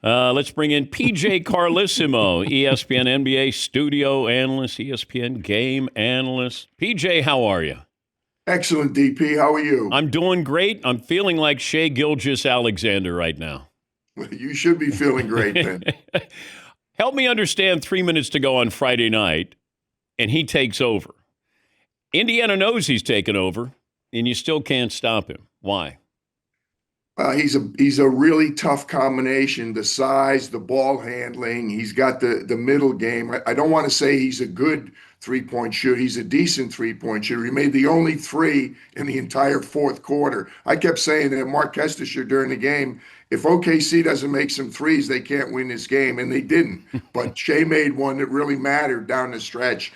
Let's bring in PJ Carlesimo, ESPN NBA studio analyst, ESPN game analyst. PJ, how are you? Excellent, DP. How are you? I'm doing great. I'm feeling like Shai Gilgeous-Alexander right now. You should be feeling great then. Help me understand 3 minutes to go on Friday night, and he takes over. Indiana knows he's taken over, and you still can't stop him. Why? He's a really tough combination. The size, the ball handling. He's got the middle game. I don't want to say he's a good three-point shooter. He's a decent three-point shooter. He made the only three in the entire fourth quarter. I kept saying that Mark Kestisher during the game, if OKC doesn't make some threes, they can't win this game, and they didn't. But Shai made one that really mattered down the stretch.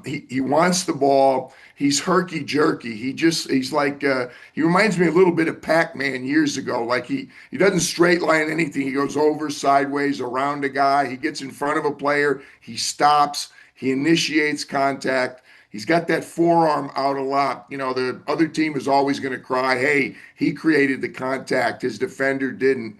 He wants the ball. He's herky jerky. He's like he reminds me a little bit of Pac-Man years ago. Like he doesn't straight line anything. He goes over, sideways, around a guy. He gets in front of a player. He stops. He initiates contact. He's got that forearm out a lot. You know, the other team is always going to cry, "Hey, he created the contact. His defender didn't."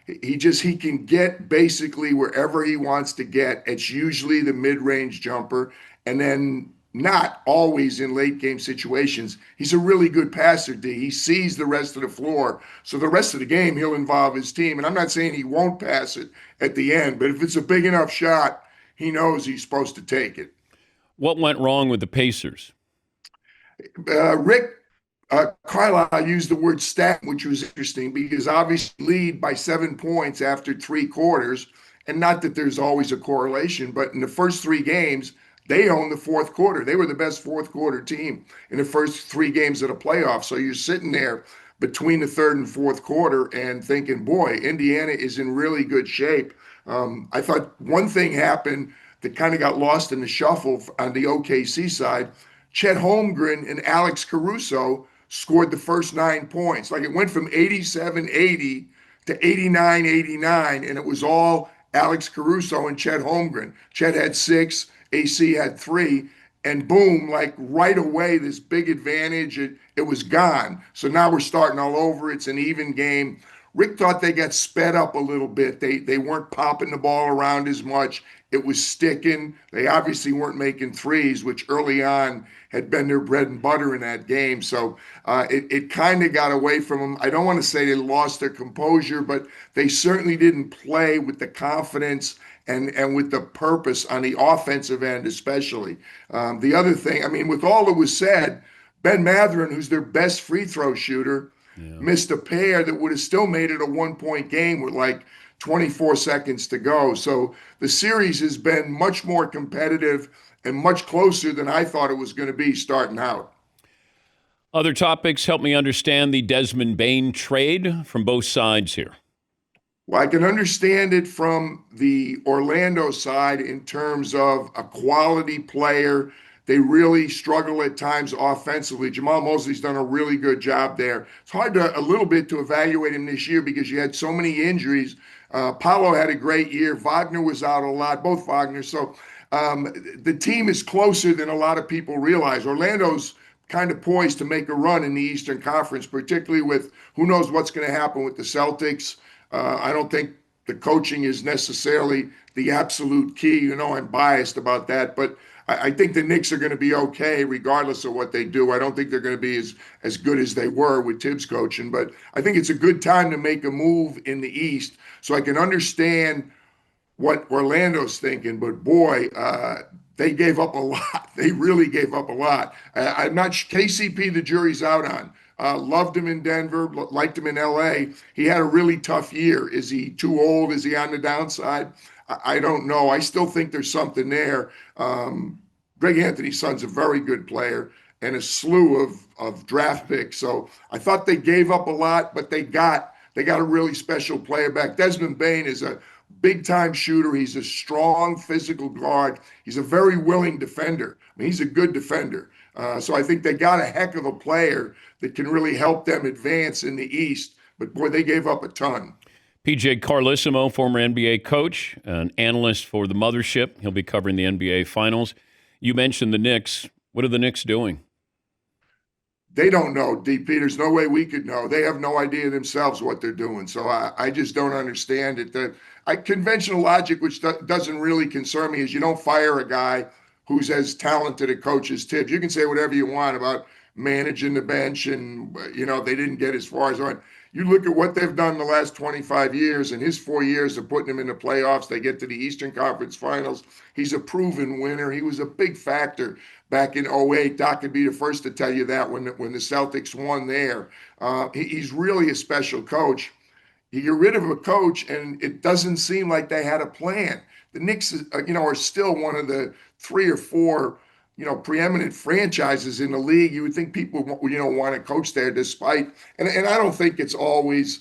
He can get basically wherever he wants to get. It's usually the mid-range jumper, and then not always in late game situations. He's a really good passer, D. He sees the rest of the floor. So the rest of the game, he'll involve his team. And I'm not saying he won't pass it at the end, but if it's a big enough shot, he knows he's supposed to take it. What went wrong with the Pacers? Rick Carlisle used the word stat, which was interesting because obviously lead by 7 points after 3 quarters. And not that there's always a correlation, but in the first 3 games, they owned the fourth quarter. They were the best fourth quarter team in the first 3 games of the playoffs. So you're sitting there between the third and fourth quarter and thinking, boy, Indiana is in really good shape. I thought one thing happened that kind of got lost in the shuffle on the OKC side. Chet Holmgren and Alex Caruso scored the first 9 points. Like it went from 87-80 to 89-89, and it was all Alex Caruso and Chet Holmgren. Chet had 6. AC had 3, and boom, like right away, this big advantage, it was gone. So now we're starting all over. It's an even game. Rick thought they got sped up a little bit. They weren't popping the ball around as much. It was sticking. They obviously weren't making threes, which early on had been their bread and butter in that game. So it kind of got away from them. I don't want to say they lost their composure, but they certainly didn't play with the confidence and with the purpose on the offensive end, especially. The other thing, I mean, with all that was said, Ben Mathurin, who's their best free throw shooter, missed a pair that would have still made it a 1-point game with like 24 seconds to go. So the series has been much more competitive and much closer than I thought it was going to be starting out. Other topics help me understand the Desmond Bane trade from both sides here. Well, I can understand it from the Orlando side in terms of a quality player. They really struggle at times offensively. Jamal Mosley's done a really good job there. It's hard a little bit to evaluate him this year because you had so many injuries. Paolo had a great year. Wagner was out a lot, both Wagner. So the team is closer than a lot of people realize. Orlando's kind of poised to make a run in the Eastern Conference, particularly with who knows what's going to happen with the Celtics. I don't think the coaching is necessarily the absolute key. You know, I'm biased about that, but I think the Knicks are going to be okay regardless of what they do. I don't think they're going to be as good as they were with Tibbs coaching, but I think it's a good time to make a move in the East so I can understand what Orlando's thinking. But boy, they gave up a lot. They really gave up a lot. I'm not KCP. The jury's out on. Loved him in Denver, liked him in LA. He had a really tough year. Is he too old? Is he on the downside? I don't know. I still think there's something there. Greg Anthony's son's a very good player and a slew of draft picks. So I thought they gave up a lot, but they got a really special player back. Desmond Bane is a big-time shooter. He's a strong physical guard. He's a very willing defender. I mean, he's a good defender. So I think they got a heck of a player that can really help them advance in the East. But, boy, they gave up a ton. PJ Carlesimo, former NBA coach, an analyst for the Mothership. He'll be covering the NBA Finals. You mentioned the Knicks. What are the Knicks doing? They don't know, DP. There's no way we could know. They have no idea themselves what they're doing. So I just don't understand it. Conventional logic, which doesn't really concern me, is you don't fire a guy who's as talented a coach as Tibbs. You can say whatever you want about managing the bench and, they didn't get as far as on. You look at what they've done in the last 25 years, and his 4 years of putting them in the playoffs. They get to the Eastern Conference Finals. He's a proven winner. He was a big factor back in '08. Doc could be the first to tell you that when the Celtics won there. He's really a special coach. You get rid of a coach, and it doesn't seem like they had a plan. The Knicks, are still one of the 3 or 4, preeminent franchises in the league. You would think people, want to coach there despite, and I don't think it's always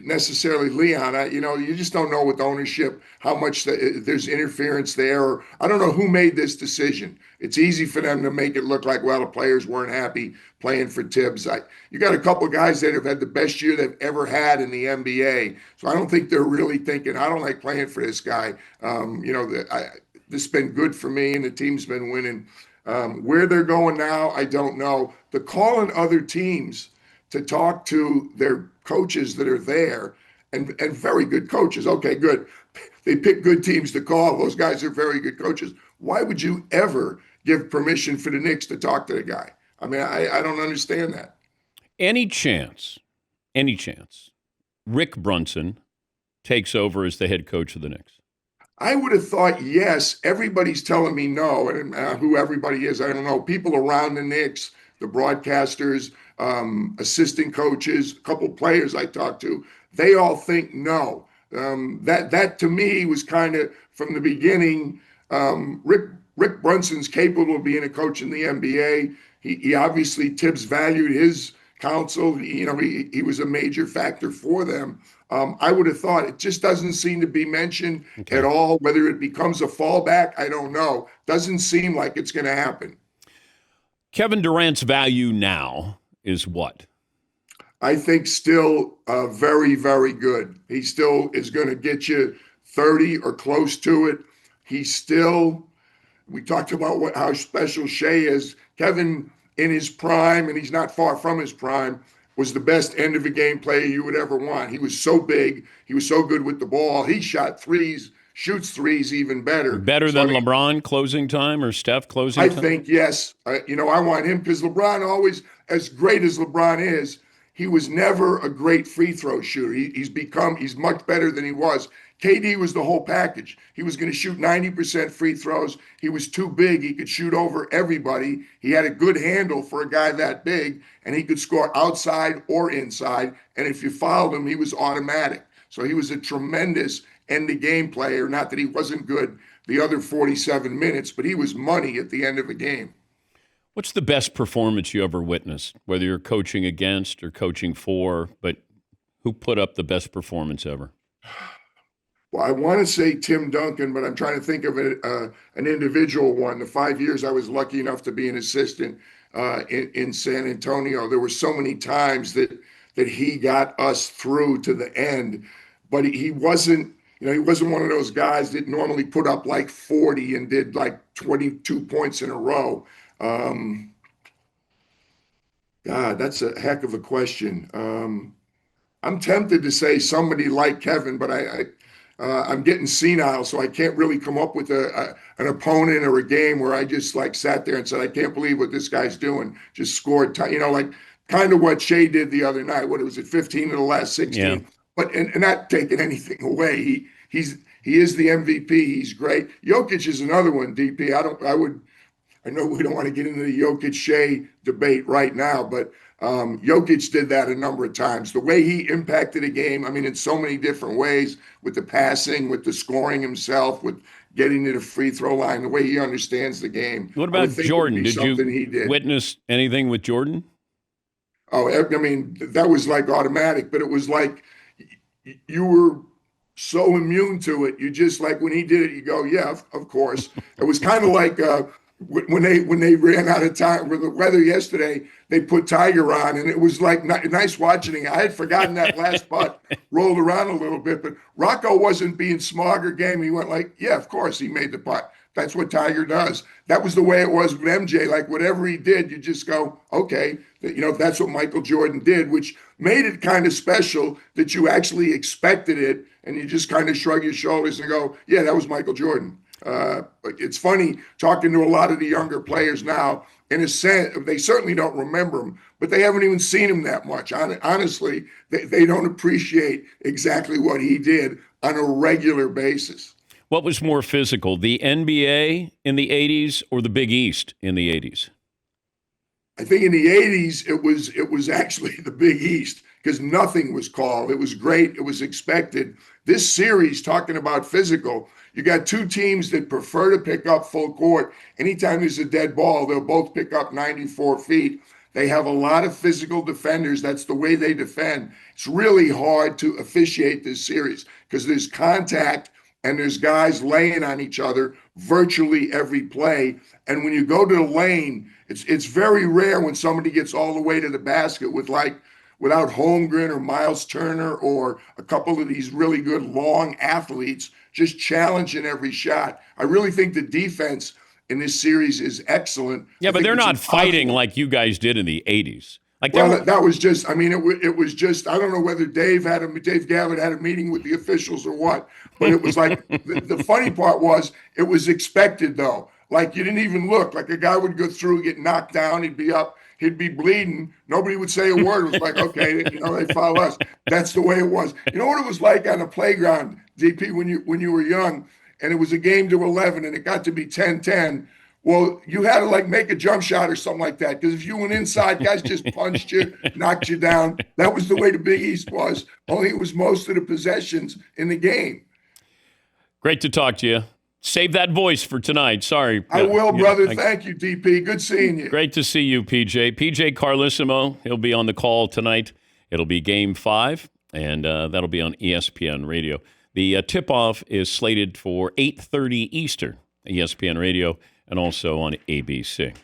necessarily Leon. You just don't know with ownership how much there's interference there. Or I don't know who made this decision. It's easy for them to make it look like, well, the players weren't happy playing for Tibbs. You got a couple guys that have had the best year they've ever had in the NBA. So I don't think they're really thinking, I don't like playing for this guy. This has been good for me, and the team's been winning. Where they're going now, I don't know. The calling other teams to talk to their coaches that are there, and very good coaches. Okay, good. They pick good teams to call. Those guys are very good coaches. Why would you ever give permission for the Knicks to talk to the guy? I mean, I don't understand that. Any chance Rick Brunson takes over as the head coach of the Knicks? I would have thought yes. Everybody's telling me no, and who everybody is, I don't know. People around the Knicks, the broadcasters, assistant coaches, a couple players I talked to, they all think no. That to me was kind of from the beginning. Rick Brunson's capable of being a coach in the NBA. He obviously, Tibbs valued his counsel. He was a major factor for them. I would have thought it just doesn't seem to be mentioned at all. Whether it becomes a fallback, I don't know. Doesn't seem like it's going to happen. Kevin Durant's value now is what? I think still very, very good. He still is going to get you 30 or close to it. We talked about how special Shai is. Kevin, in his prime, and he's not far from his prime, was the best end of a game player you would ever want. He was so big. He was so good with the ball. He shot threes, shoots threes even better. Better than LeBron closing time or Steph closing time? I think, yes. I want him because LeBron always, as great as LeBron is, he was never a great free throw shooter. He's much better than he was. KD was the whole package. He was going to shoot 90% free throws. He was too big. He could shoot over everybody. He had a good handle for a guy that big, and he could score outside or inside. And if you fouled him, he was automatic. So he was a tremendous end-of-game player. Not that he wasn't good the other 47 minutes, but he was money at the end of a game. What's the best performance you ever witnessed, whether you're coaching against or coaching for, but who put up the best performance ever? Well, I want to say Tim Duncan, but I'm trying to think of an individual one. The 5 years I was lucky enough to be an assistant in San Antonio, there were so many times that he got us through to the end, but he wasn't one of those guys that normally put up like 40 and did like 22 points in a row. God, that's a heck of a question. I'm tempted to say somebody like Kevin, but I'm getting senile, so I can't really come up with an opponent or a game where I just like sat there and said, I can't believe what this guy's doing. Just scored, like kind of what Shai did the other night. What was it, 15 of the last 16? Yeah. But and not taking anything away. He is the MVP. He's great. Jokic is another one. DP. I know we don't want to get into the Jokic-Shai debate right now, but Jokic did that a number of times. The way he impacted a game, in so many different ways, with the passing, with the scoring himself, with getting to the free throw line, the way he understands the game. What about Jordan? Did you witness anything with Jordan? Oh, that was like automatic, but it was like you were so immune to it. You just like when he did it, you go, yeah, of course. It was kind of like when they ran out of time with the weather yesterday, they put Tiger on, and it was like nice watching it. I had forgotten that last putt rolled around a little bit, but Rocco wasn't being smog or game. He went like, yeah, of course he made the putt. That's what Tiger does. That was the way it was with MJ. Like whatever he did, you just go, okay, that's what Michael Jordan did, which made it kind of special that you actually expected it and you just kind of shrug your shoulders and go, yeah, that was Michael Jordan. It's funny talking to a lot of the younger players now. In a sense, they certainly don't remember him, but they haven't even seen him that much. Honestly, they don't appreciate exactly what he did on a regular basis. What was more physical, the NBA in the 80s or the Big East in the 80s? I think in the 80s, it was actually the Big East because nothing was called. It was great. It was expected. This series, talking about physical, you got two teams that prefer to pick up full court. Anytime there's a dead ball, they'll both pick up 94 feet. They have a lot of physical defenders. That's the way they defend. It's really hard to officiate this series because there's contact and there's guys laying on each other virtually every play. And when you go to the lane, it's very rare when somebody gets all the way to the basket without Holmgren or Miles Turner or a couple of these really good long athletes just challenging every shot. I really think the defense in this series is excellent. Yeah, but they're not fighting like you guys did in the 80s. That was just, it was just, I don't know whether Dave Gavitt had a meeting with the officials or what, but it was like, the funny part was, it was expected though. Like you didn't even look, like a guy would go through, get knocked down, he'd be up, he'd be bleeding. Nobody would say a word. It was like, okay, they foul us. That's the way it was. You know what it was like on a playground, DP, when you were young, and it was a game to 11 and it got to be 10-10. Well, you had to make a jump shot or something like that. Because if you went inside, guys just punched you, knocked you down. That was the way the Big East was. Only it was most of the possessions in the game. Great to talk to you. Save that voice for tonight. Sorry. I will, brother. Thank you, DP. Good seeing you. Great to see you, PJ. PJ Carlesimo, he'll be on the call tonight. It'll be Game 5, and that'll be on ESPN Radio. The tip-off is slated for 8:30 Eastern, ESPN Radio, and also on ABC.